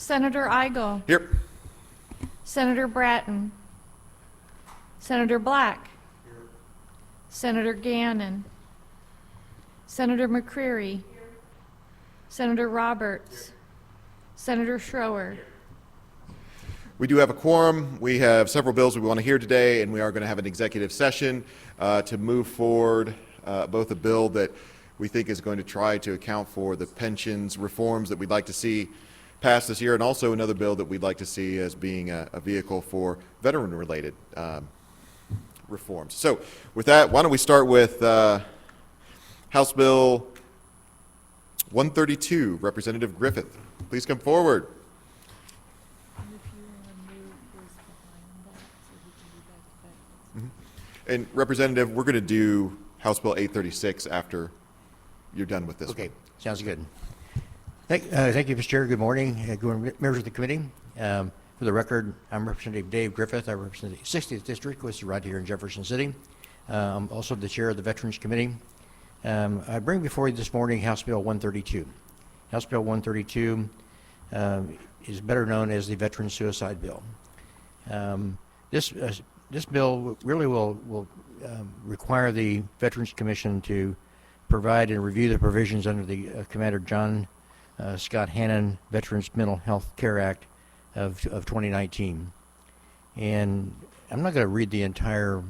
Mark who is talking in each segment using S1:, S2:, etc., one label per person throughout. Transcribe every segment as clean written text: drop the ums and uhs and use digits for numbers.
S1: Senator Eigel.
S2: Here.
S1: Senator Bratton. Senator Black. Senator Gannon. Senator McCreary. Senator Roberts. Senator Schroer.
S2: We do have a quorum. We have several bills we want to hear today, and we are going to have an executive session to move forward both a bill that we think is going to try to account for the pensions reforms that we'd like to see passed this year, and also another bill that we'd like to see as being a vehicle for veteran-related reforms. So with that, why don't we start with House Bill 132, Representative Griffith. Please come forward. And Representative, we're going to do House Bill 836 after you're done with this.
S3: Okay, sounds good. Thank you, Mr. Chair. Good morning. Good morning, members of the committee. For the record, I'm Representative Dave Griffith. I represent the 60th District, which is right here in Jefferson City. I'm also the chair of the Veterans Committee. I bring before you this morning House Bill 132. House Bill 132 is better known as the Veteran Suicide Bill. This bill really will require the Veterans Commission to provide and review the provisions under the Commander John Scott Hannon Veterans Mental Health Care Act of 2019. And I'm not going to read the entire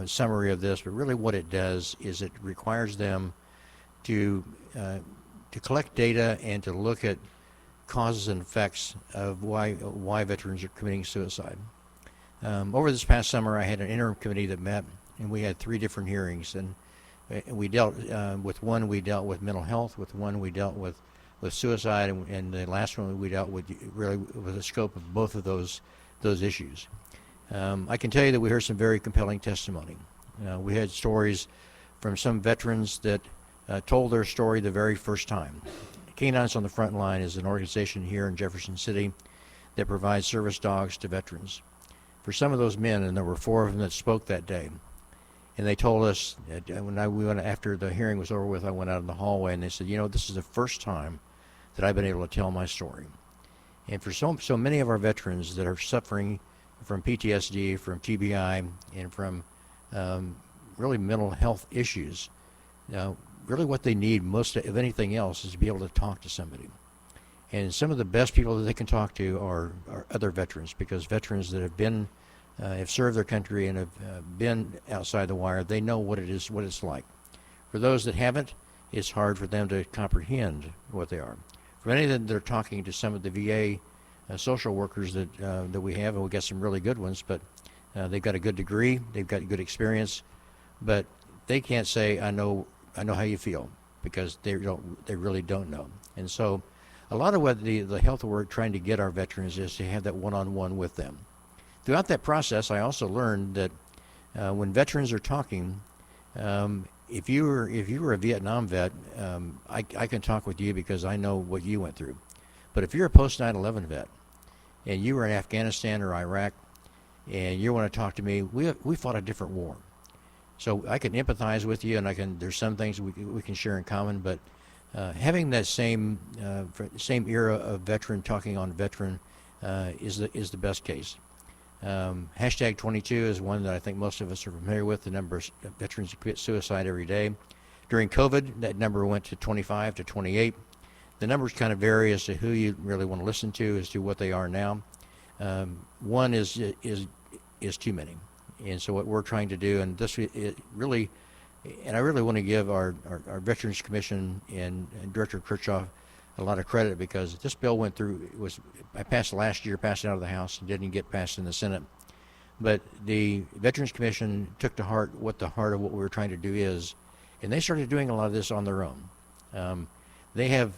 S3: summary of this, but really what it does is it requires them to collect data and to look at causes and effects of why veterans are committing suicide. Over this past summer, I had an interim committee that met, and we had 3 different hearings. And we dealt with one, we dealt with mental health. With one, we dealt with suicide, and the last one we dealt with really with the scope of both of those issues. I can tell you that we heard some very compelling testimony. We had stories from some veterans that told their story the very first time. Canines on the Front Line is an organization here in Jefferson City that provides service dogs to veterans. For some of those men, and there were 4 of them that spoke that day, and they told us, after the hearing was over with, I went out in the hallway and they said, you know, this is the first time that I've been able to tell my story. And for so many of our veterans that are suffering from PTSD, from TBI, and from really mental health issues, really what they need most of anything else is to be able to talk to somebody. And some of the best people that they can talk to are other veterans, because veterans that have served their country and have been outside the wire, they know what it's like. For those that haven't, it's hard for them to comprehend what they are. For many of them, they're talking to some of the VA social workers that we have, and we got some really good ones, but they've got a good degree, they've got good experience, but they can't say, I know how you feel, because they really don't know. And so a lot of what the health work trying to get our veterans is to have that one-on-one with them. Throughout that process, I also learned that when veterans are talking, if you were a Vietnam vet, I can talk with you because I know what you went through. But if you're a post 9/11 vet and you were in Afghanistan or Iraq and you want to talk to me, we fought a different war. So I can empathize with you, and there's some things we can share in common, but having that same era of veteran talking on veteran is the best case. Hashtag 22 is one that I think most of us are familiar with, the number of veterans who commit suicide every day. During COVID, that number went to 25 to 28. The numbers kind of vary as to who you really want to listen to as to what they are now. One is too many. And so what we're trying to do, and I really want to give our Veterans Commission and Director Kirchhoff a lot of credit, because this bill went through, I passed last year, passed it out of the House, and didn't get passed in the Senate. But the Veterans Commission took to heart what the heart of what we were trying to do is, and they started doing a lot of this on their own. They have,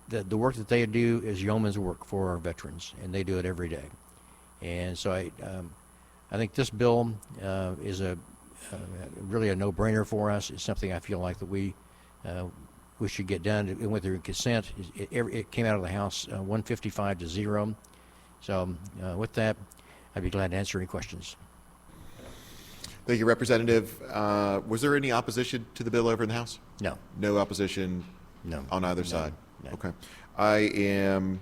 S3: the work that they do is yeoman's work for our veterans, and they do it every day. And so I think this bill is really a no-brainer for us. It's something I feel like that we should get done. It went through consent. It came out of the House 155 to 0. So with that, I'd be glad to answer any questions.
S2: Thank you, Representative. Was there any opposition to the bill over in the House?
S3: No.
S2: No opposition?
S3: No.
S2: On either side?
S3: No.
S2: Okay. I am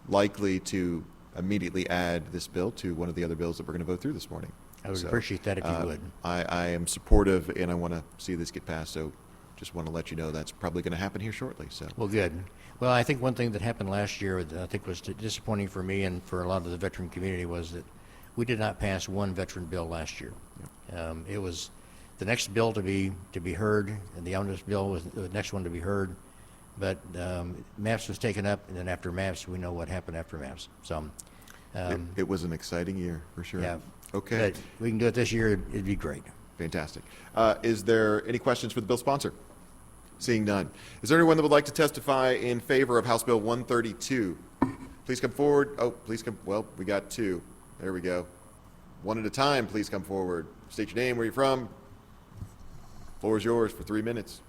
S2: likely to immediately add this bill to one of the other bills that we're going to vote through this morning.
S3: I would appreciate that if you would.
S2: I am supportive, and I want to see this get passed, so just want to let you know that's probably going to happen here shortly. So.
S3: Well, good. Well, I think one thing that happened last year that I think was disappointing for me and for a lot of the veteran community was that we did not pass one veteran bill last year. It was the next bill to be heard, and the omnibus bill was the next one to be heard. But MAPS was taken up, and then after MAPS, we know what happened after MAPS. So
S2: It was an exciting year, for sure.
S3: yeah.
S2: Okay.
S3: But we can do it this year, it'd be great.
S2: Fantastic. Is there any questions for the bill sponsor? Seeing none. Is there anyone that would like to testify in favor of House Bill 132? Please come forward. Oh, please come. Well, we got two. There we go. One at a time, please come forward. State your name, where you're from. Floor is yours for 3 minutes.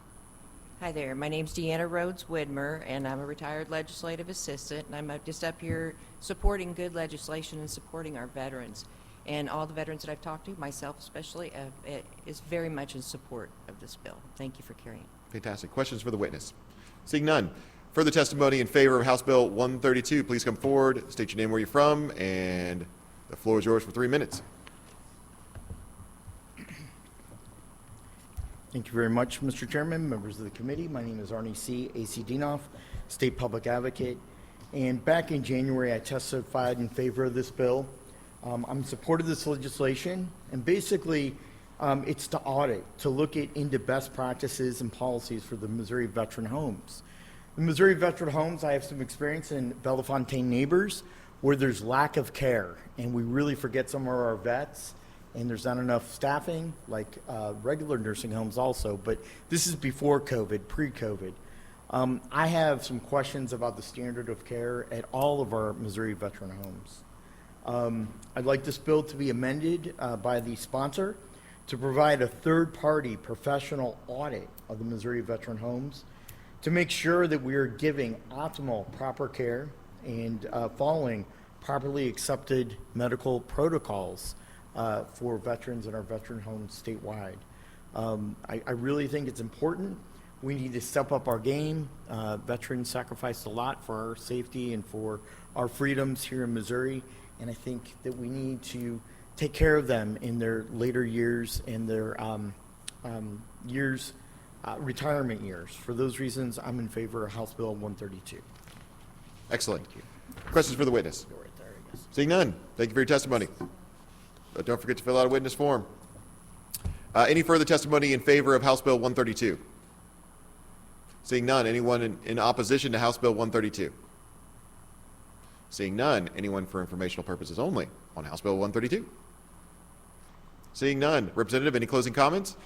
S4: Hi there. My name's Deanna Rhodes Widmer, and I'm a retired legislative assistant, and I'm just up here supporting good legislation and supporting our veterans. And all the veterans that I've talked to, myself especially, is very much in support of this bill. Thank you for carrying it.
S2: Fantastic. Questions for the witness? Seeing none. Further testimony in favor of House Bill 132, please come forward. State your name, where you're from, and the floor is yours for 3 minutes.
S5: Thank you very much, Mr. Chairman, members of the committee. My name is Arnie C. A.C. Dienoff, State Public Advocate. And back in January, I testified in favor of this bill. I'm in support of this legislation, and basically, it's to audit, to look into best practices and policies for the Missouri veteran homes. The Missouri veteran homes, I have some experience in Bellefontaine neighbors where there's lack of care, and we really forget some of our vets, and there's not enough staffing, like regular nursing homes also, but this is before COVID, pre-COVID. I have some questions about the standard of care at all of our Missouri veteran homes. I'd like this bill to be amended by the sponsor to provide a third-party professional audit of the Missouri veteran homes to make sure that we are giving optimal, proper care and following properly accepted medical protocols for veterans in our veteran homes statewide. I really think it's important. We need to step up our game. Veterans sacrificed a lot for our safety and for our freedoms here in Missouri, and I think that we need to take care of them in their later years and their retirement years. For those reasons, I'm in favor of House Bill 132.
S2: Excellent. Questions for the witness?
S5: Go right there, I guess.
S2: Seeing none, thank you for your testimony. But don't forget to fill out a witness form. Any further testimony in favor of House Bill 132? Seeing none, anyone in opposition to House Bill 132? Seeing none, anyone for informational purposes only on House Bill 132? Seeing none, Representative, any closing comments?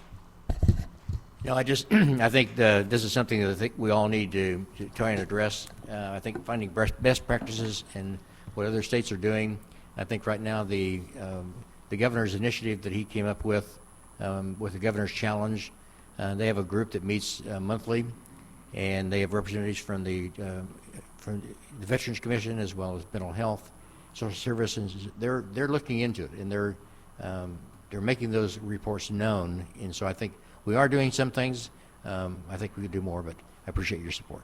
S3: No, I think this is something that I think we all need to try and address. I think finding best practices and what other states are doing. I think right now the governor's initiative that he came up with the governor's challenge, they have a group that meets monthly, and they have representatives from the Veterans Commission as well as mental health, social services. They're looking into it, and they're making those reports known. And so I think we are doing some things. I think we could do more, but I appreciate your support.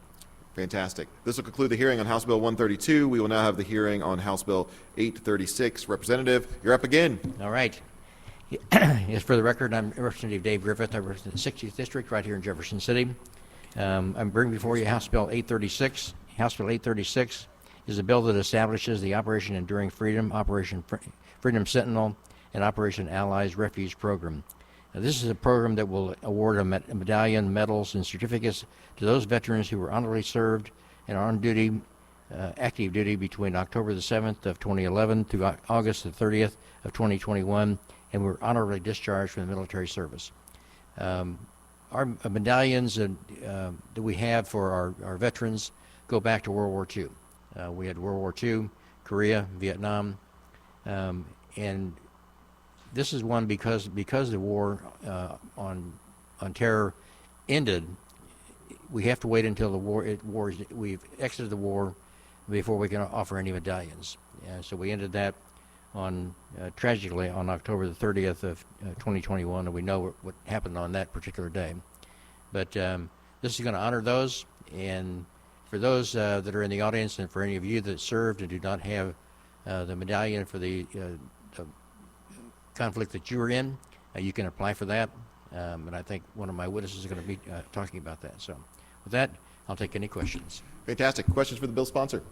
S2: Fantastic. This will conclude the hearing on House Bill 132. We will now have the hearing on House Bill 836. Representative, you're up again.
S3: All right. Yes, for the record, I'm Representative Dave Griffith. I represent the 60th District right here in Jefferson City. I'm bringing before you House Bill 836. House Bill 836 is a bill that establishes the Operation Enduring Freedom, Operation Freedom Sentinel, and Operation Allies Refuge Program. Now, this is a program that will award a medallion, medals, and certificates to those veterans who were honorably served and are on duty, active duty between October the 7th of 2011 through August the 30th of 2021, and were honorably discharged from the military service. Our medallions that we have for our veterans go back to World War II. We had World War II, Korea, Vietnam, and this is one because the war on terror ended. We have to wait until we've exited the war before we can offer any medallions. So we ended that tragically on October the 30th of 2021, and we know what happened on that particular day. But this is going to honor those, and For those that are in the audience and for any of you that served and do not have the medallion for the conflict that you were in, you can apply for that. And I think one of my witnesses is going to be talking about that. So with that, I'll take any questions.
S2: Fantastic. Questions for the bill sponsor?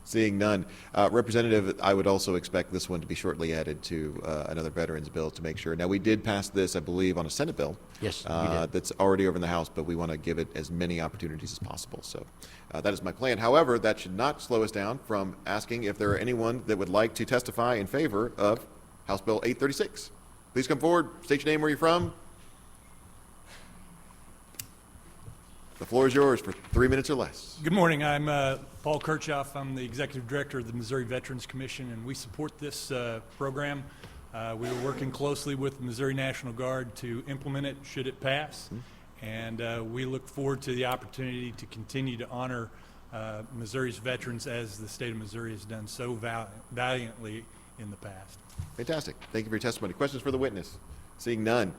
S2: Seeing none. Representative, I would also expect this one to be shortly added to another veterans bill to make sure. Now, we did pass this, I believe, on a Senate bill.
S3: Yes, we did.
S2: That's already over in the House, but we want to give it as many opportunities as possible. So that is my plan. However, that should not slow us down from asking if there are anyone that would like to testify in favor of House Bill 836. Please come forward, state your name, where you're from. The floor is yours for 3 minutes or less.
S6: Good morning. I'm Paul Kirchhoff. I'm the Executive Director of the Missouri Veterans Commission, and we support this program. We are working closely with the Missouri National Guard to implement it should it pass, and we look forward to the opportunity to continue to honor Missouri's veterans as the state of Missouri has done so valiantly in the past.
S2: Fantastic. Thank you for your testimony. Questions for the witness? Seeing none.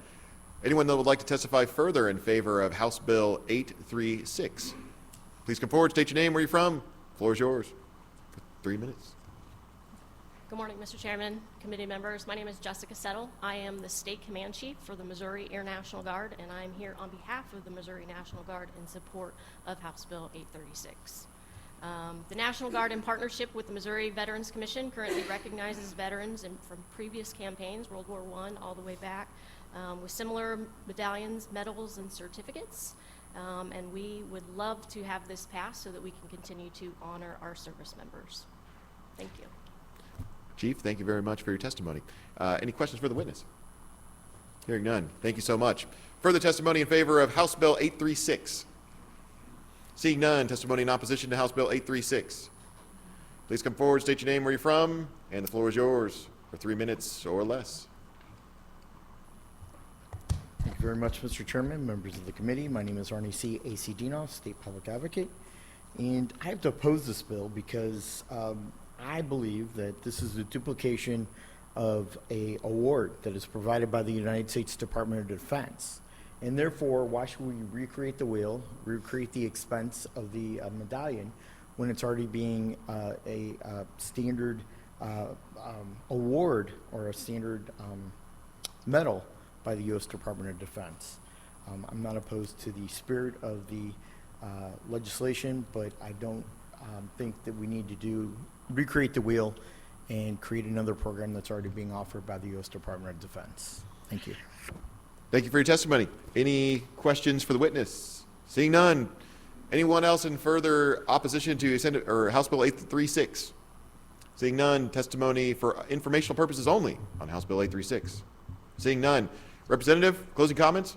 S2: Anyone that would like to testify further in favor of House Bill 836? Please come forward, state your name, where you're from. The floor is yours for 3 minutes.
S7: Good morning, Mr. Chairman, committee members. My name is Jessica Settle. I am the State Command Chief for the Missouri Air National Guard, and I'm here on behalf of the Missouri National Guard in support of House Bill 836. The National Guard, in partnership with the Missouri Veterans Commission, currently recognizes veterans from previous campaigns, World War I all the way back, with similar medallions, medals, and certificates. And we would love to have this passed so that we can continue to honor our service members. Thank you.
S2: Chief, thank you very much for your testimony. Any questions for the witness? Hearing none. Thank you so much. Further testimony in favor of House Bill 836? Seeing none, testimony in opposition to House Bill 836. Please come forward, state your name, where you're from, and the floor is yours for 3 minutes or less.
S5: Thank you very much, Mr. Chairman, members of the committee. My name is Arnie C. A.C. Dinoff, State Public Advocate. And I have to oppose this bill because I believe that this is a duplication of an award that is provided by the United States Department of Defense. And therefore, why should we recreate the wheel, recreate the expense of the medallion when it's already being a standard award or a standard medal by the U.S. Department of Defense? I'm not opposed to the spirit of the legislation, but I don't think that we need to recreate the wheel and create another program that's already being offered by the U.S. Department of Defense. Thank you.
S2: Thank you for your testimony. Any questions for the witness? Seeing none. Anyone else in further opposition to Senate or House Bill 836? Seeing none. Testimony for informational purposes only on House Bill 836. Seeing none. Representative, closing comments?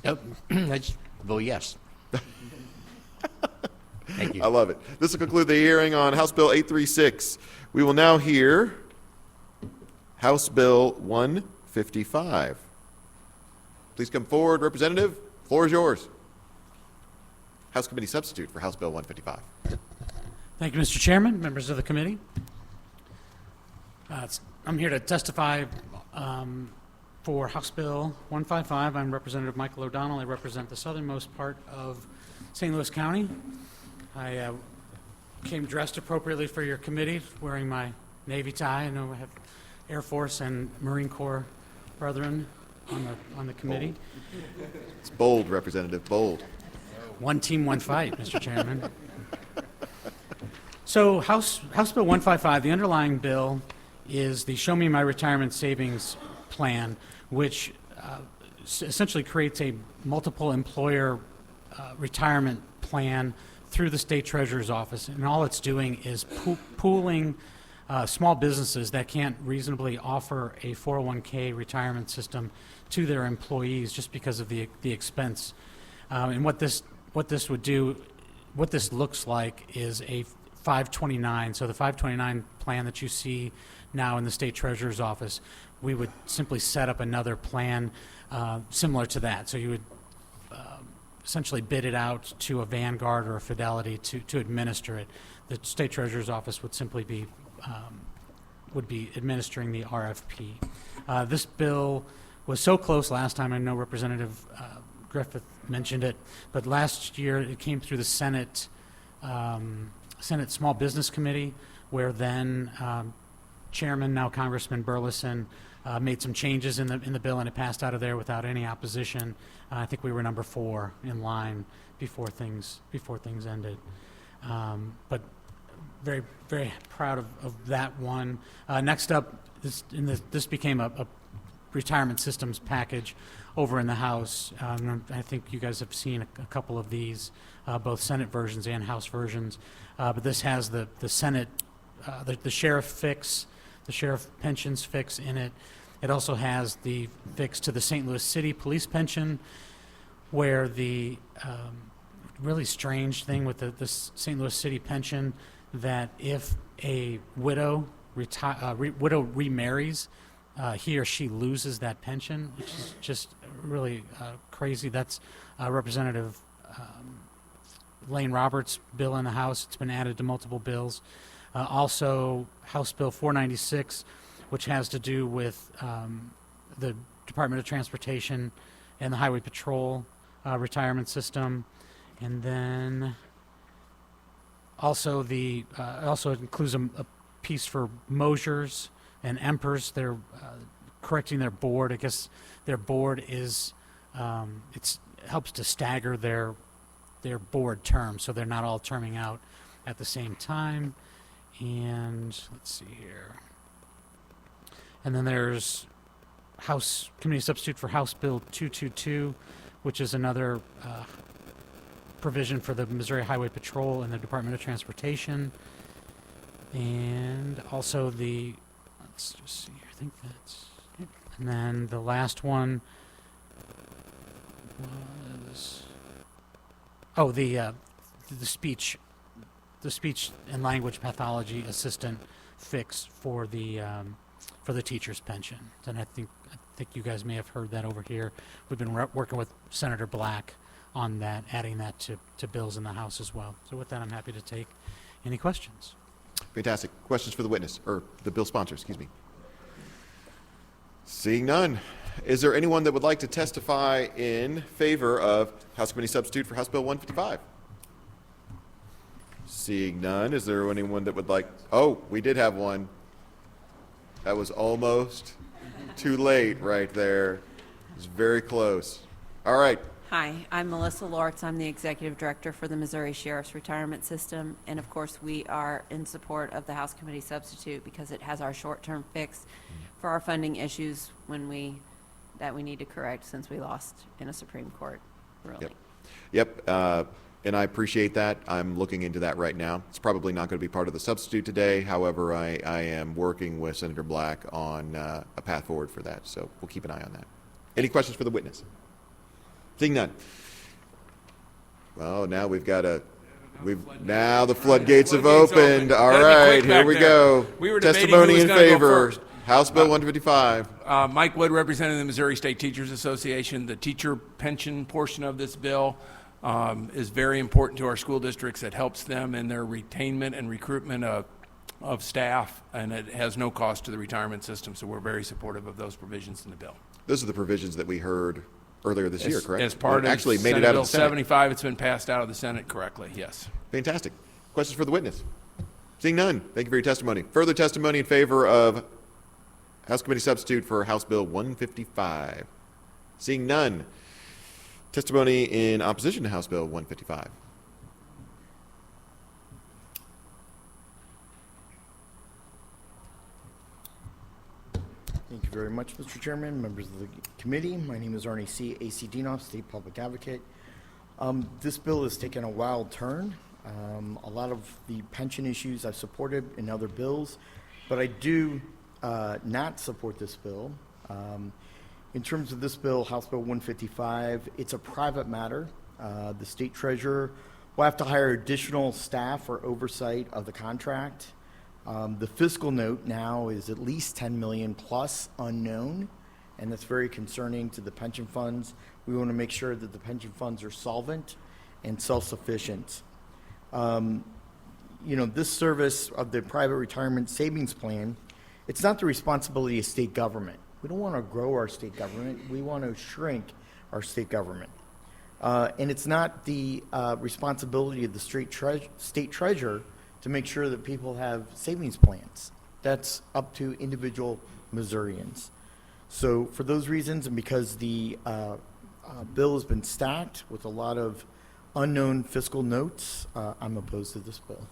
S3: Nope. I just vote yes. Thank you.
S2: I love it. This will conclude the hearing on House Bill 836. We will now hear House Bill 155. Please come forward, Representative. Floor is yours. House Committee Substitute for House Bill 155.
S8: Thank you, Mr. Chairman, members of the committee. I'm here to testify for House Bill 155. I'm Representative Michael O'Donnell. I represent the southernmost part of St. Louis County. I came dressed appropriately for your committee, wearing my Navy tie. I know we have Air Force and Marine Corps brethren on the committee.
S2: It's bold, Representative, bold.
S8: One team, one fight, Mr. Chairman. So House Bill 155, the underlying bill is the Show Me My Retirement Savings Plan, which essentially creates a multiple employer retirement plan through the state treasurer's office. And all it's doing is pooling small businesses that can't reasonably offer a 401k retirement system to their employees just because of the expense. And what this would do, what this looks like is a 529. So the 529 plan that you see now in the state treasurer's office, we would simply set up another plan similar to that. So you would essentially bid it out to a Vanguard or a Fidelity to administer it. The state treasurer's office would simply be administering the RFP. This bill was so close last time. I know Representative Griffith mentioned it, but last year it came through the Senate Small Business Committee, where then Chairman, now Congressman Burleson, made some changes in the bill, and it passed out of there without any opposition. I think we were number 4 in line before things ended. But very, very proud of that one. Next up, this became a retirement systems package over in the House. I think you guys have seen a couple of these, both Senate versions and House versions. But this has the Senate, the sheriff fix, the sheriff pensions fix in it. It also has the fix to the St. Louis City police pension, where the really strange thing with the St. Louis City pension, that if a widow remarries, he or she loses that pension, which is just really crazy. That's Representative Lane Roberts' bill in the House. It's been added to multiple bills. Also, House Bill 496, which has to do with the Department of Transportation and the Highway Patrol retirement system. And then also also includes a piece for Mosier's and Empers. They're correcting their board. I guess their board is it helps to stagger their board term, so they're not all terming out at the same time. And let's see here. And then there's House Committee Substitute for House Bill 222, which is another provision for the Missouri Highway Patrol and the Department of Transportation. And also let's just see here, I think that's it. And then the last one was, the speech and language pathology assistant fix for the teacher's pension. And I think you guys may have heard that over here. We've been working with Senator Black on that, adding that to bills in the House as well. So with that, I'm happy to take any questions.
S2: Fantastic. Questions for the witness, or the bill sponsor, excuse me. Seeing none. Is there anyone that would like to testify in favor of House Committee Substitute for House Bill 155? Seeing none. Is there anyone that would like... Oh, we did have one. That was almost too late right there. It was very close. All right.
S9: Hi, I'm Melissa Lortz. I'm the Executive Director for the Missouri Sheriff's Retirement System. And of course, we are in support of the House Committee Substitute because it has our short-term fix for our funding issues that we need to correct since we lost in a Supreme Court ruling.
S2: Yep. And I appreciate that. I'm looking into that right now. It's probably not going to be part of the substitute today. However, I am working with Senator Black on a path forward for that. So we'll keep an eye on that. Any questions for the witness? Seeing none. Well, now now the floodgates have opened. All right, here we go.
S10: We were debating
S2: Testimony
S10: who was
S2: in
S10: gonna go
S2: favor.
S10: first.
S2: House Bill 155.
S10: Mike Wood, representing the Missouri State Teachers Association. The teacher pension portion of this bill is very important to our school districts. It helps them in their retainment and recruitment of staff, and it has no cost to the retirement system, so we're very supportive of those provisions in the bill.
S2: Those are the provisions that we heard earlier this year, correct?
S10: As part of
S2: actually made
S10: Senate
S2: it out
S10: Bill
S2: of the Senate.
S10: 75, it's been passed out of the Senate correctly, yes.
S2: Fantastic. Questions for the witness? Seeing none. Thank you for your testimony. Further testimony in favor of House Committee Substitute for House Bill 155. Seeing none. Testimony in opposition to House Bill 155.
S5: Thank you very much, Mr. Chairman, members of the committee. My name is Arnie C. A.C. Dinoff, State Public Advocate. This bill has taken a wild turn. A lot of the pension issues I've supported in other bills, but I do not support this bill. In terms of this bill, House Bill 155, it's a private matter. The state treasurer will have to hire additional staff for oversight of the contract. The fiscal note now is at least $10 million plus unknown, and that's very concerning to the pension funds. We want to make sure that the pension funds are solvent and self-sufficient. This service of the private retirement savings plan, it's not the responsibility of state government. We don't want to grow our state government. We want to shrink our state government. And it's not the responsibility of the state treasurer to make sure that people have savings plans. That's up to individual Missourians. So for those reasons, and because the bill has been stacked with a lot of unknown fiscal notes, I'm opposed to this bill.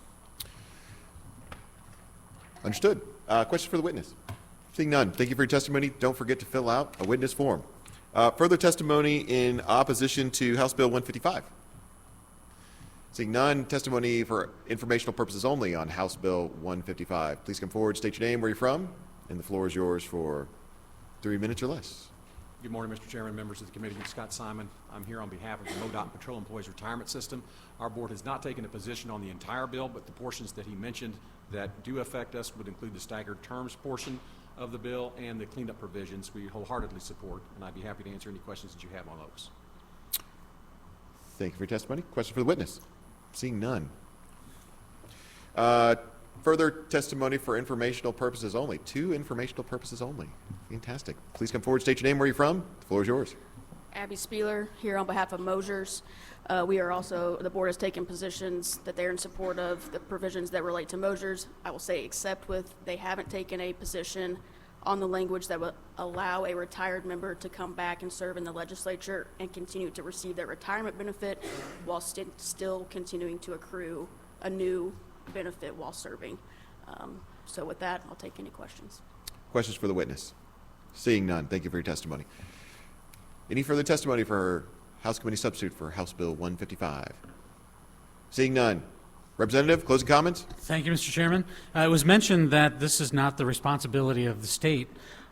S2: Understood. Questions for the witness? Seeing none, thank you for your testimony. Don't forget to fill out a witness form. Further testimony in opposition to House Bill 155? Seeing none, testimony for informational purposes only on House Bill 155. Please come forward, state your name, where you're from, and the floor is yours for 3 minutes or less.
S11: Good morning, Mr. Chairman, members of the committee. I'm Scott Simon. I'm here on behalf of the MoDOT Patrol Employees Retirement System. Our board has not taken a position on the entire bill, but the portions that he mentioned that do affect us would include the staggered terms portion of the bill and the cleanup provisions we wholeheartedly support, and I'd be happy to answer any questions that you have on those.
S2: Thank you for your testimony. Question for the witness? Seeing none. Further testimony for informational purposes only. 2 informational purposes only. Fantastic. Please come forward, state your name, where you're from. The floor is yours.
S12: Abby Spieler, here on behalf of Mosers. We are also, the board has taken positions that they're in support of the provisions that relate to Mosers. I will say except with, they haven't taken a position on the language that would allow a retired member to come back and serve in the legislature and continue to receive their retirement benefit while still continuing to accrue a new benefit while serving. So with that, I'll take any questions.
S2: Questions for the witness? Seeing none, thank you for your testimony. Any further testimony for House Committee Substitute for House Bill 155? Seeing none. Representative, closing comments?
S8: Thank you, Mr. Chairman. It was mentioned that this is not the responsibility of the state.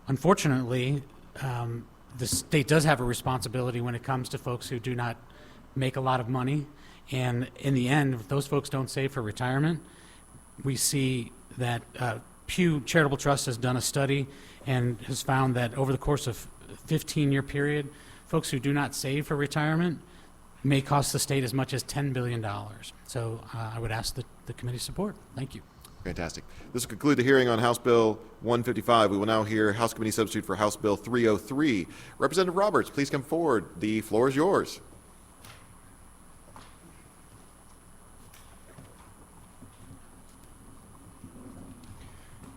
S8: Unfortunately, the state does have a responsibility when it comes to folks who do not make a lot of money. And in the end, if those folks don't save for retirement, we see that Pew Charitable Trust has done a study and has found that over the course of a 15-year period, folks who do not save for retirement may cost the state as much as $10 billion. So I would ask the committee support. Thank you.
S2: Fantastic. This will conclude the hearing on House Bill 155. We will now hear House Committee Substitute for House Bill 303. Representative Roberts, please come forward. The floor is yours.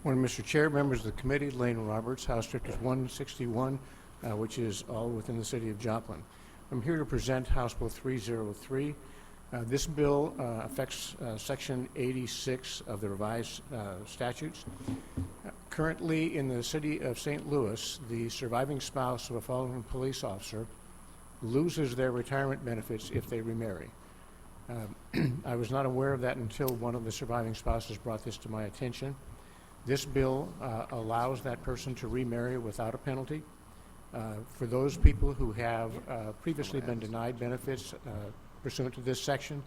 S3: Morning, Mr. Chair, members of the committee. Lane Roberts, House District 161, which is all within the city of Joplin. I'm here to present House Bill 303. This bill affects Section 86 of the revised statutes. Currently, in the city of St. Louis, the surviving spouse of a fallen police officer loses their retirement benefits if they remarry. I was not aware of that until one of the surviving spouses brought this to my attention. This bill allows that person to remarry without a penalty. For those people who have previously been denied benefits pursuant to this section,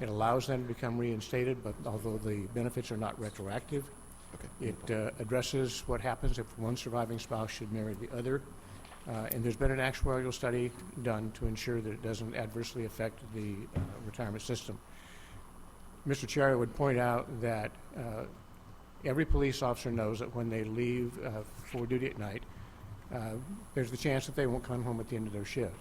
S3: it allows them to become reinstated, but although the benefits are not retroactive, it addresses what happens if one surviving spouse should marry the other. And there's been an actuarial study done to ensure that it doesn't adversely affect the retirement system. Mr. Chair, I would point out that every police officer knows that when they leave for duty at night, there's the chance that they won't come home at the end of their shift.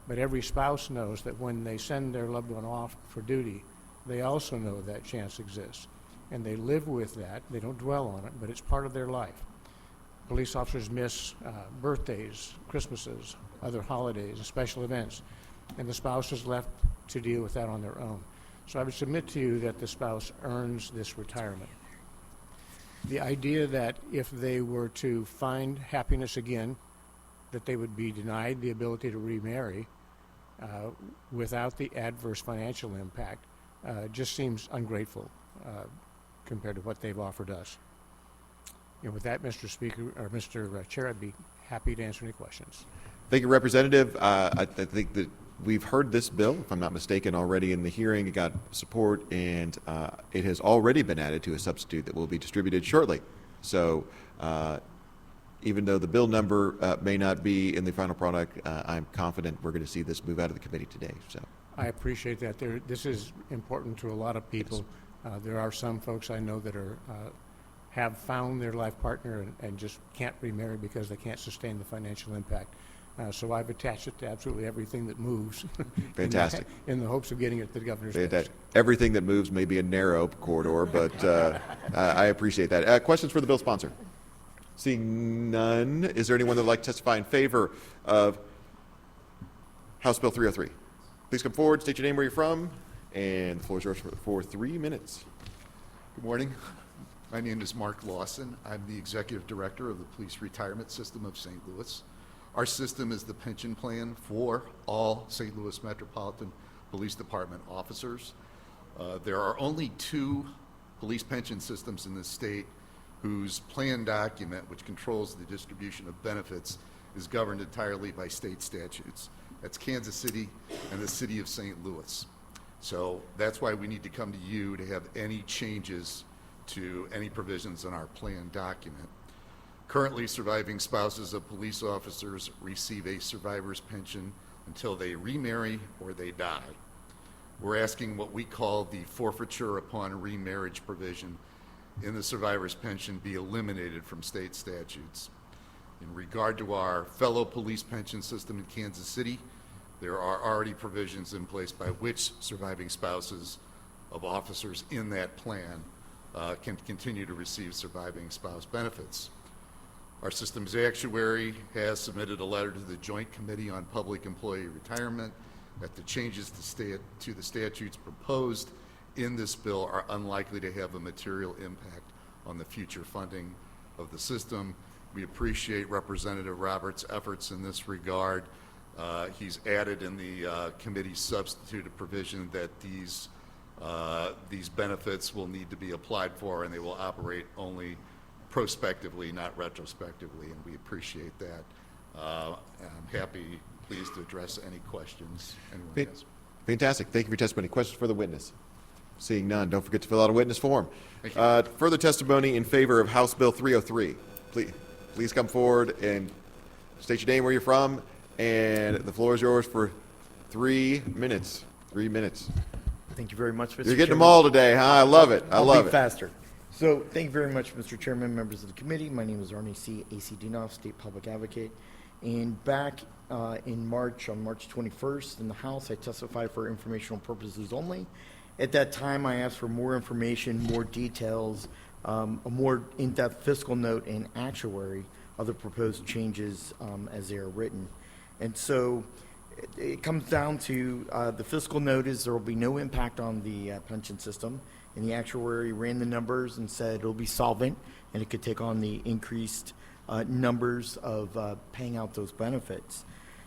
S3: But every spouse knows that when they send their loved one off for duty, they also know that chance exists. And they live with that. They don't dwell on it, but it's part of their life. Police officers miss birthdays, Christmases, other holidays, and special events, and the spouse is left to deal with that on their own. So I would submit to you that the spouse earns this retirement. The idea that if they were to find happiness again, that they would be denied the ability to remarry without the adverse financial impact just seems ungrateful compared to what they've offered us. And with that, Mr. Speaker, or Mr. Chair, I'd be happy to answer any questions.
S2: Thank you, Representative. I think that we've heard this bill, if I'm not mistaken, already in the hearing. It got support, and it has already been added to a substitute that will be distributed shortly. So even though the bill number may not be in the final product, I'm confident we're going to see this move out of the committee today. So
S3: I appreciate that. This is important to a lot of people. Yes. There are some folks I know that are have found their life partner and just can't remarry because they can't sustain the financial impact.
S13: So I've attached it to absolutely everything that moves.
S2: Fantastic.
S13: In the hopes of getting it to the governor's desk.
S2: Fantastic. Everything that moves may be a narrow corridor, but I appreciate that. Questions for the bill sponsor? Seeing none, is there anyone that would like to testify in favor of House Bill 303? Please come forward, state your name, where you're from, and the floor is yours for 3 minutes.
S14: Good morning. My name is Mark Lawson. I'm the Executive Director of the Police Retirement System of St. Louis. Our system is the pension plan for all St. Louis Metropolitan Police Department officers. There are only 2 police pension systems in the state whose plan document, which controls the distribution of benefits, is governed entirely by state statutes. That's Kansas City and the City of St. Louis. So that's why we need to come to you to have any changes to any provisions in our plan document. Currently, surviving spouses of police officers receive a survivor's pension until they remarry or they die. We're asking what we call the forfeiture upon remarriage provision in the survivor's pension be eliminated from state statutes. In regard to our fellow police pension system in Kansas City, there are already provisions in place by which surviving spouses of officers in that plan can continue to receive surviving spouse benefits. Our system's actuary has submitted a letter to the Joint Committee on Public Employee Retirement that the changes to the statutes proposed in this bill are unlikely to have a material impact on the future funding of the system. We appreciate Representative Roberts' efforts in this regard. He's added in the committee's substituted provision that these benefits will need to be applied for, and they will operate only prospectively, not retrospectively, and we appreciate that. I'm pleased to address any questions anyone has.
S2: Fantastic. Thank you for your testimony. Questions for the witness? Seeing none, don't forget to fill out a witness form.
S14: Thank you.
S2: Further testimony in favor of House Bill 303. Please come forward and state your name, where you're from, and the floor is yours for 3 minutes. 3 minutes.
S5: Thank you very much, Mr.
S2: You're getting them
S5: Chairman.
S2: all today, huh? I love it. I love
S5: I'll be
S2: it.
S5: faster. So thank you very much, Mr. Chairman, members of the committee. My name is Arnie C. A.C. Dinoff, State Public Advocate. And back in March, on March 21st in the House, I testified for informational purposes only. At that time, I asked for more information, more details, a more in-depth fiscal note and actuary of the proposed changes as they are written. And so it comes down to the fiscal note is there will be no impact on the pension system. And the actuary ran the numbers and said it'll be solvent and it could take on the increased numbers of paying out those benefits.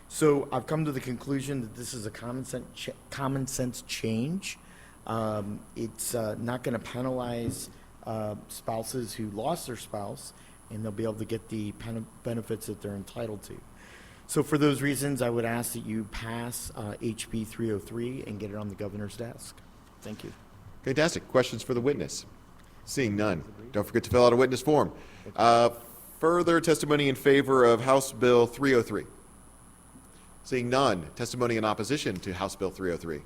S5: So I've come to the conclusion that this is a common sense change. It's not going to penalize spouses who lost their spouse, and they'll be able to get the benefits that they're entitled to. So for those reasons, I would ask that you pass HB 303 and get it on the governor's desk. Thank you.
S2: Fantastic. Questions for the witness? Seeing none, don't forget to fill out a witness form. Further testimony in favor of House Bill 303. Seeing none, testimony in opposition to House Bill 303.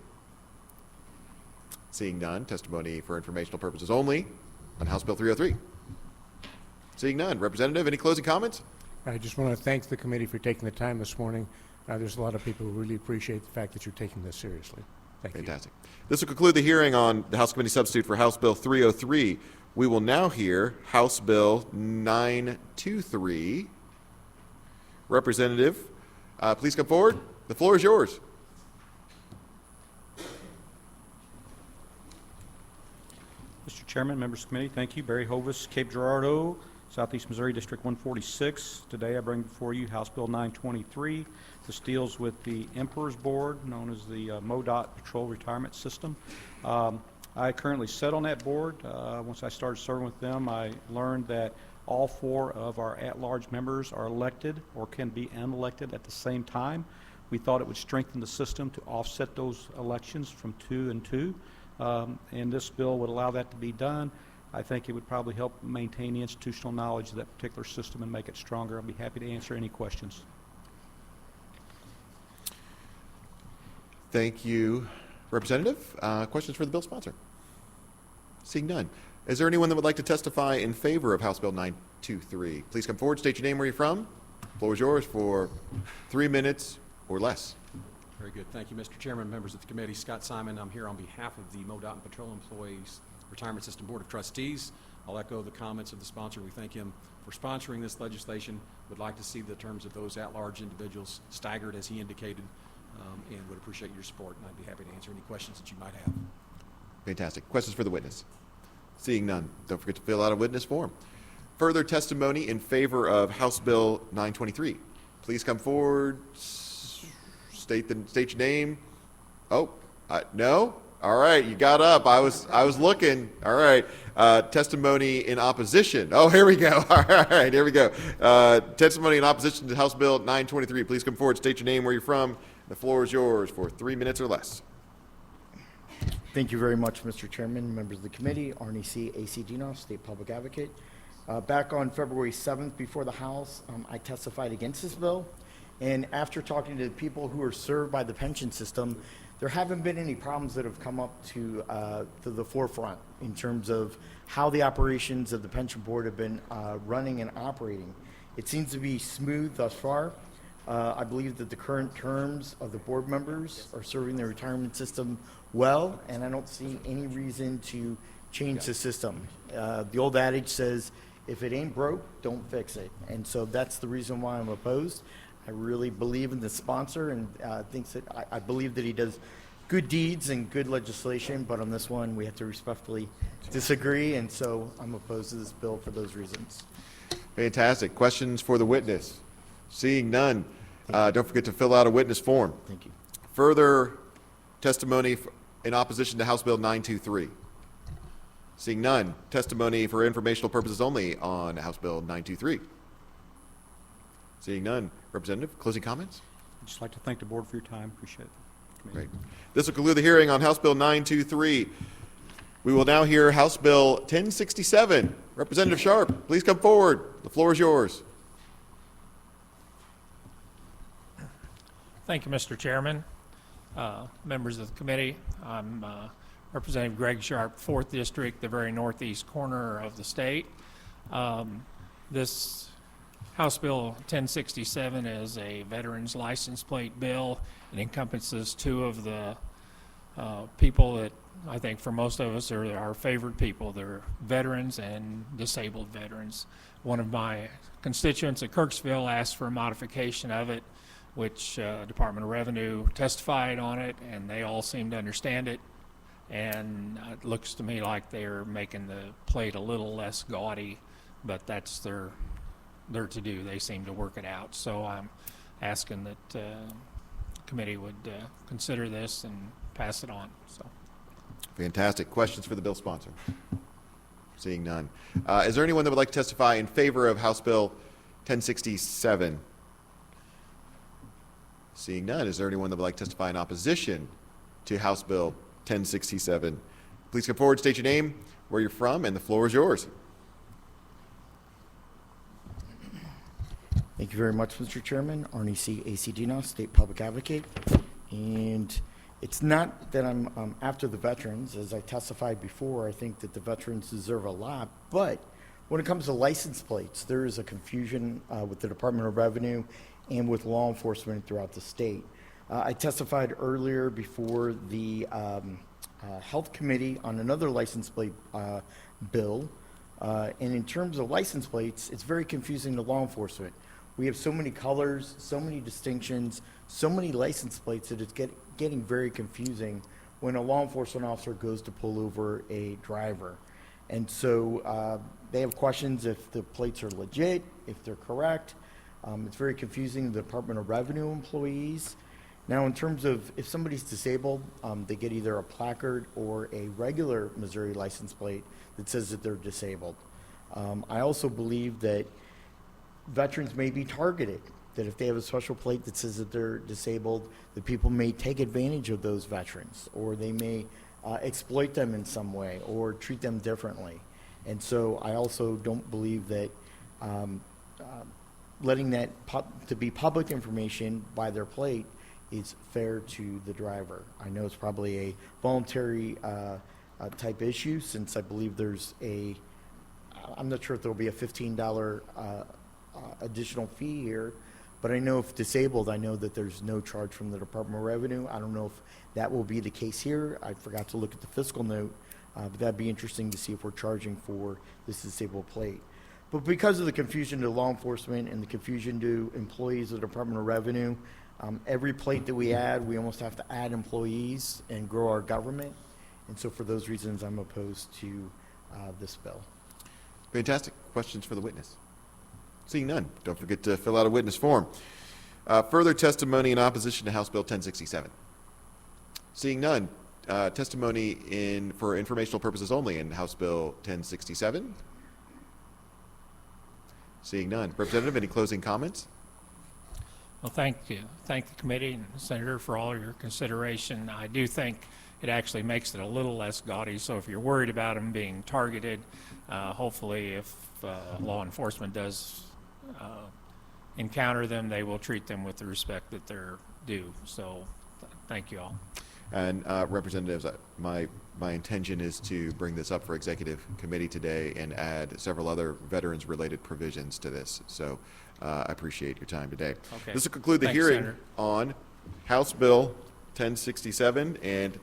S2: Seeing none, testimony for informational purposes only on House Bill 303. Seeing none, Representative, any closing comments?
S13: I just want to thank the committee for taking the time this morning. There's a lot of people who really appreciate the fact that you're taking this seriously. Thank you.
S2: Fantastic. This will conclude the hearing on the House Committee substitute for House Bill 303. We will now hear House Bill 923. Representative, please come forward. The floor is yours.
S15: Mr. Chairman, members of the committee, thank you. Barry Hovis, Cape Girardeau, Southeast Missouri District 146. Today I bring before you House Bill 923. This deals with the Emperor's Board, known as the MoDOT Patrol Retirement System. I currently sit on that board. Once I started serving with them, I learned that all 4 of our at-large members are elected or can be unelected at the same time. We thought it would strengthen the system to offset those elections from 2 and 2. And this bill would allow that to be done. I think it would probably help maintain the institutional knowledge of that particular system and make it stronger. I'll be happy to answer any questions.
S2: Thank you, Representative. Questions for the bill sponsor? Seeing none. Is there anyone that would like to testify in favor of House Bill 923? Please come forward, state your name, where you're from, Floor is yours for 3 minutes or less.
S11: Very good. Thank you, Mr. Chairman, members of the committee. Scott Simon. I'm here on behalf of the MoDOT and Patrol Employees Retirement System Board of Trustees. I'll echo the comments of the sponsor. We thank him for sponsoring this legislation. Would like to see the terms of those at-large individuals staggered, as he indicated, and would appreciate your support. And I'd be happy to answer any questions that you might have.
S2: Fantastic. Questions for the witness? Seeing none, don't forget to fill out a witness form. Further testimony in favor of House Bill 923. Please come forward. State your name. Oh, no? All right, you got up. I was looking. All right. Testimony in opposition. Oh, here we go. All right, here we go. Testimony in opposition to House Bill 923. Please come forward. State your name, where you're from. The floor is yours for 3 minutes or less.
S5: Thank you very much, Mr. Chairman, members of the committee. Arnie C. A.C. Dinoff, State Public Advocate. Back on February 7th before the House, I testified against this bill. And after talking to the people who are served by the pension system, there haven't been any problems that have come up to the forefront in terms of how the operations of the pension board have been running and operating. It seems to be smooth thus far. I believe that the current terms of the board members are serving the retirement system well, and I don't see any reason to change the system. The old adage says, if it ain't broke, don't fix it. And so that's the reason why I'm opposed. I really believe in the sponsor, and I believe that he does good deeds and good legislation, but on this one, we have to respectfully disagree, and so I'm opposed to this bill for those reasons.
S2: Fantastic. Questions for the witness? Seeing none, don't forget to fill out a witness form.
S5: Thank you.
S2: Further testimony in opposition to House Bill 923. Seeing none, testimony for informational purposes only on House Bill 923. Seeing none, Representative, closing comments?
S15: I'd just like to thank the board for your time. Appreciate it.
S2: Great. This will conclude the hearing on House Bill 923. We will now hear House Bill 1067. Representative Sharp, please come forward. The floor is yours.
S16: Thank you, Mr. Chairman. Members of the committee, I'm Representative Greg Sharp, 4th District, the very northeast corner of the state. This House Bill 1067 is a veterans license plate bill. It encompasses two of the people that I think for most of us are our favorite people. They're veterans and disabled veterans. One of my constituents at Kirksville asked for a modification of it, which Department of Revenue testified on it, and they all seem to understand it. And it looks to me like they're making the plate a little less gaudy, but that's their to do. They seem to work it out. So I'm asking that the committee would consider this and pass it on. So.
S2: Fantastic. Questions for the bill sponsor? Seeing none. Is there anyone that would like to testify in favor of House Bill 1067? Seeing none. Is there anyone that would like to testify in opposition to House Bill 1067? Please come forward, state your name, where you're from, and the floor is yours.
S5: Thank you very much, Mr. Chairman. Arnie C. A.C. Dinoff, State Public Advocate. And it's not that I'm after the veterans. As I testified before, I think that the veterans deserve a lot. But when it comes to license plates, there is a confusion with the Department of Revenue and with law enforcement throughout the state. I testified earlier before the Health Committee on another license plate bill. And in terms of license plates, it's very confusing to law enforcement. We have so many colors, so many distinctions, so many license plates that it's getting very confusing when a law enforcement officer goes to pull over a driver. And so they have questions if the plates are legit, if they're correct. It's very confusing to the Department of Revenue employees. Now, in terms of if somebody's disabled, they get either a placard or a regular Missouri license plate that says that they're disabled. I also believe that veterans may be targeted, that if they have a special plate that says that they're disabled, that people may take advantage of those veterans, or they may exploit them in some way or treat them differently. And so I also don't believe that letting that to be public information by their plate is fair to the driver. I know it's probably a voluntary type issue, since I believe there's I'm not sure if there'll be a $15 additional fee here, But I know if disabled, I know that there's no charge from the Department of Revenue. I don't know if that will be the case here. I forgot to look at the fiscal note, but that'd be interesting to see if we're charging for this disabled plate. But because of the confusion to law enforcement and the confusion to employees of the Department of Revenue, every plate that we add, we almost have to add employees and grow our government. And so for those reasons, I'm opposed to this bill.
S2: Fantastic. Questions for the witness? Seeing none, don't forget to fill out a witness form. Further testimony in opposition to House Bill 1067. Seeing none, testimony for informational purposes only in House Bill 1067. Seeing none. Representative, any closing comments?
S16: Well, thank you. Thank the committee and Senator for all your consideration. I do think it actually makes it a little less gaudy, so if you're worried about them being targeted, hopefully if law enforcement does encounter them, they will treat them with the respect that they're due. So thank you all.
S2: And representatives, my intention is to bring this up for executive committee today and add several other veterans-related provisions to this. So I appreciate your time today.
S16: Okay.
S2: This will conclude the
S16: Thanks,
S2: hearing
S16: Senator.
S2: on House Bill 1067, and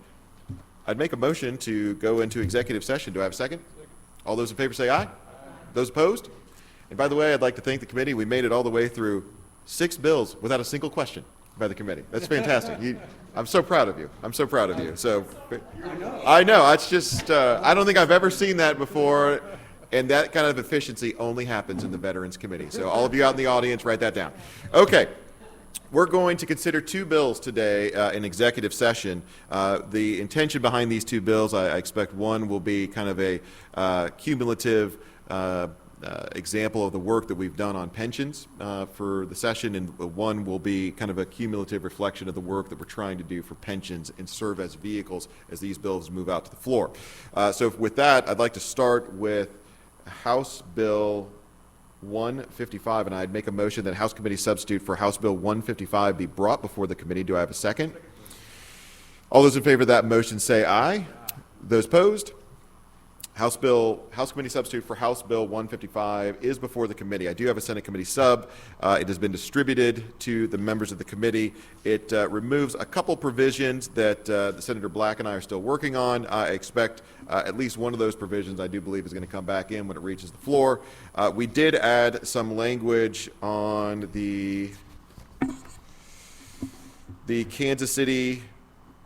S2: I'd make a motion to go into executive session. Do I have a second? All those in favor say aye. Those opposed? And by the way, I'd like to thank the committee. We made it all the way through 6 bills without a single question by the committee. That's fantastic. I'm so proud of you. I'm so proud of you. So I know. It's just, I don't think I've ever seen that before, and that kind of efficiency only happens in the Veterans Committee. So all of you out in the audience, write that down. Okay. We're going to consider 2 bills today in executive session. The intention behind these 2 bills, I expect one will be kind of a cumulative example of the work that we've done on pensions for the session, and one will be kind of a cumulative reflection of the work that we're trying to do for pensions and serve as vehicles as these bills move out to the floor. So with that, I'd like to start with House Bill 155, and I'd make a motion that House Committee substitute for House Bill 155 be brought before the committee. Do I have a second? All those in favor of that motion say aye. Those opposed? House Committee substitute for House Bill 155 is before the committee. I do have a Senate Committee sub. It has been distributed to the members of the committee. It removes a couple provisions that Senator Black and I are still working on. I expect at least one of those provisions I do believe is going to come back in when it reaches the floor. We did add some language on the Kansas City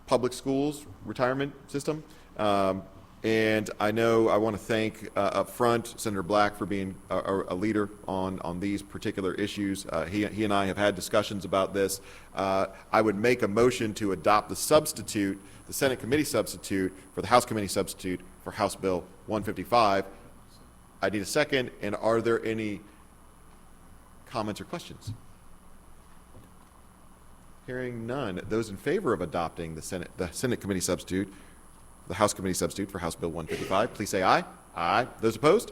S2: Public Schools retirement system. And I know I want to thank up front Senator Black for being a leader on these particular issues. He and I have had discussions about this. I would make a motion to adopt the substitute, the Senate Committee substitute for the House Committee substitute for House Bill 155. I need a second, and are there any comments or questions? Hearing none. Those in favor of adopting the Senate Committee substitute, the House Committee substitute for House Bill 155, please say aye. Aye. Those opposed?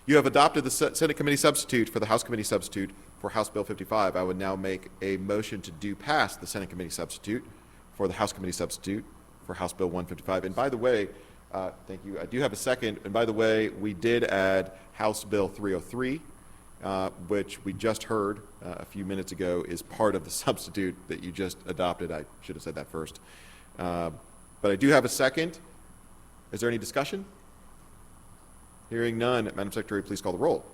S2: You have adopted the Senate Committee substitute for the House Committee substitute for House Bill 55. I would now make a motion to do pass the Senate Committee substitute for the House Committee substitute for House Bill 155. And by the way, thank you. I do have a second. And by the way, we did add House Bill 303, which we just heard a few minutes ago is part of the substitute that you just adopted. I should have said that first. But I do have a second. Is there any discussion? Hearing none, Madam Secretary, please call the roll.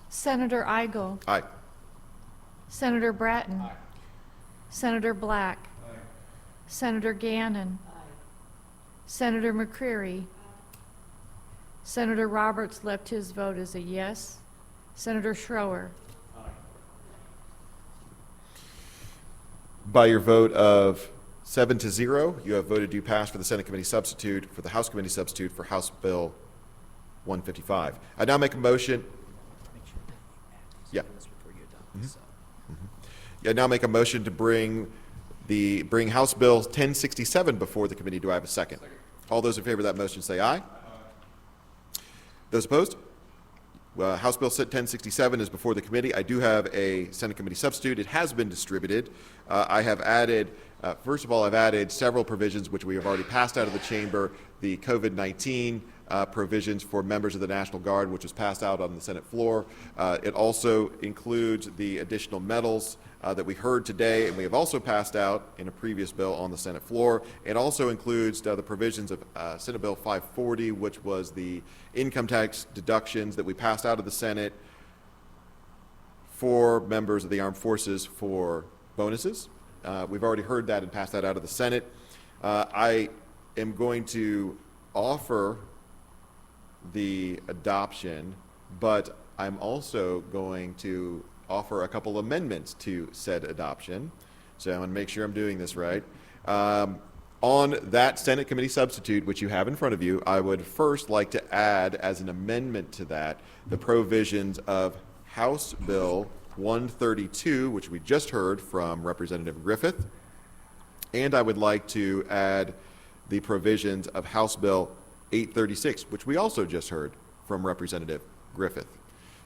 S1: Senator Eigel.
S2: Aye.
S1: Senator Bratton. Aye. Senator Black. Aye. Senator Gannon. Aye. Senator McCreary. Aye. Senator Roberts left his vote as a yes. Senator Schroer.
S2: By your vote of 7-0, you have voted to pass for the Senate Committee substitute for the House Committee substitute for House Bill 155. I now make a motion. Yeah. I now make a motion to bring House Bill 1067 before the committee. Do I have a second? All those in favor of that motion say aye. Those opposed? House Bill 1067 is before the committee. I do have a Senate Committee substitute. It has been distributed. I have added, first of all, I've added several provisions which we have already passed out of the chamber. The COVID-19 provisions for members of the National Guard, which was passed out on the Senate floor. It also includes the additional medals that we heard today, and we have also passed out in a previous bill on the Senate floor. It also includes the provisions of Senate Bill 540, which was the income tax deductions that we passed out of the Senate for members of the armed forces for bonuses. We've already heard that and passed that out of the Senate. I am going to offer the adoption, but I'm also going to offer a couple amendments to said adoption. So I want to make sure I'm doing this right. On that Senate committee substitute, which you have in front of you, I would first like to add as an amendment to that the provisions of House Bill 132, which we just heard from Representative Griffith, and I would like to add the provisions of House Bill 836, which we also just heard from Representative Griffith.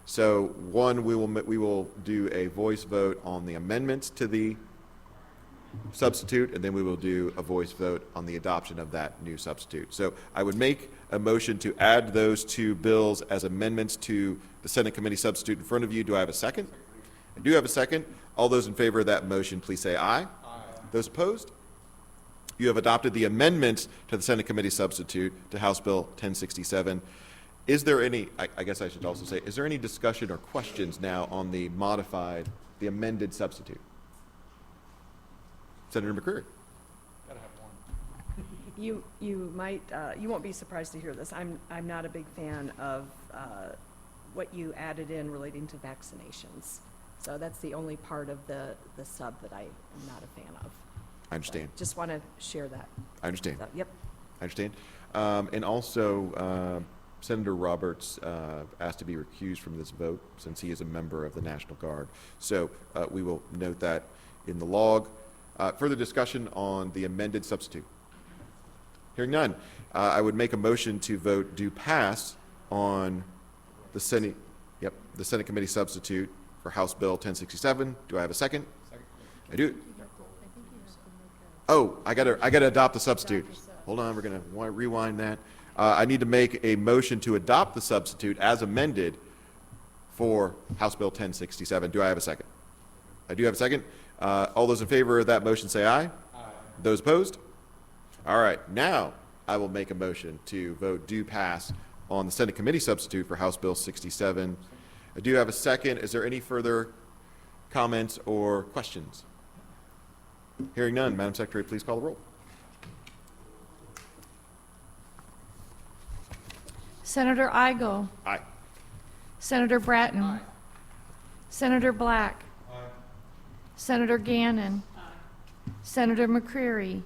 S2: So one, we will do a voice vote on the amendments to the substitute, and then we will do a voice vote on the adoption of that new substitute. So I would make a motion to add those two bills as amendments to the Senate committee substitute in front of you. Do I have a second? I do have a second. All those in favor of that motion, please say aye. Aye. Those opposed? You have adopted the amendments to the Senate committee substitute to House Bill 1067. Is there any, I guess I should also say, is there any discussion or questions now on the modified, the amended substitute? Senator McCreary.
S17: You might you won't be surprised to hear this. I'm not a big fan of what you added in relating to vaccinations. So that's the only part of the sub that I am not a fan of.
S2: I understand.
S17: But just want to share that.
S2: I understand.
S17: So, yep.
S2: I understand. And also, Senator Roberts asked to be recused from this vote since he is a member of the National Guard. So we will note that in the log. Further discussion on the amended substitute? Hearing none, I would make a motion to vote do pass on the Senate, the Senate committee substitute for House Bill 1067. Do I have a second? Second. I do. Oh, I gotta adopt the substitute. Hold on, we're gonna rewind that. I need to make a motion to adopt the substitute as amended for House Bill 1067. Do I have a second? I do have a second. All those in favor of that motion say aye. Aye. Those opposed? All right, now I will make a motion to vote do pass on the Senate committee substitute for House Bill 67. I do have a second. Is there any further comments or questions? Hearing none, Madam Secretary, please call the roll.
S1: Senator Igo.
S2: Aye.
S1: Senator Bratton.
S15: Aye.
S1: Senator Black.
S15: Aye.
S1: Senator Gannon. Senator McCreary.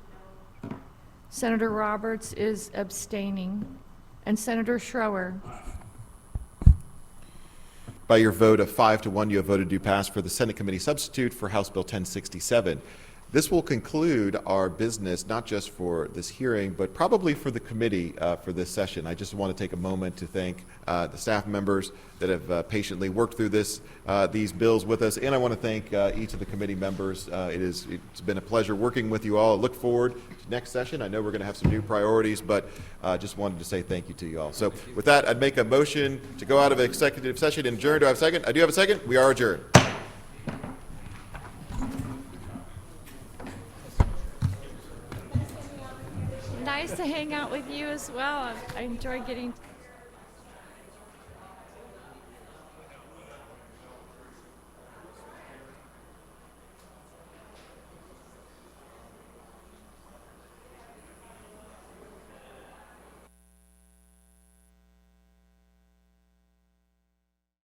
S1: Senator Roberts is abstaining. And Senator Schroer.
S2: By your vote of 5-1, you have voted to pass for the Senate committee substitute for House Bill 1067. This will conclude our business, not just for this hearing, but probably for the committee for this session. I just want to take a moment to thank the staff members that have patiently worked through these bills with us, and I want to thank each of the committee members. It's been a pleasure working with you all. I look forward to next session. I know we're going to have some new priorities, but just wanted to say thank you to you all. So with that, I'd make a motion to go out of executive session and adjourn. Do I have a second? I do have a second. We are adjourned.
S1: Nice to hang out with you as well. I enjoy getting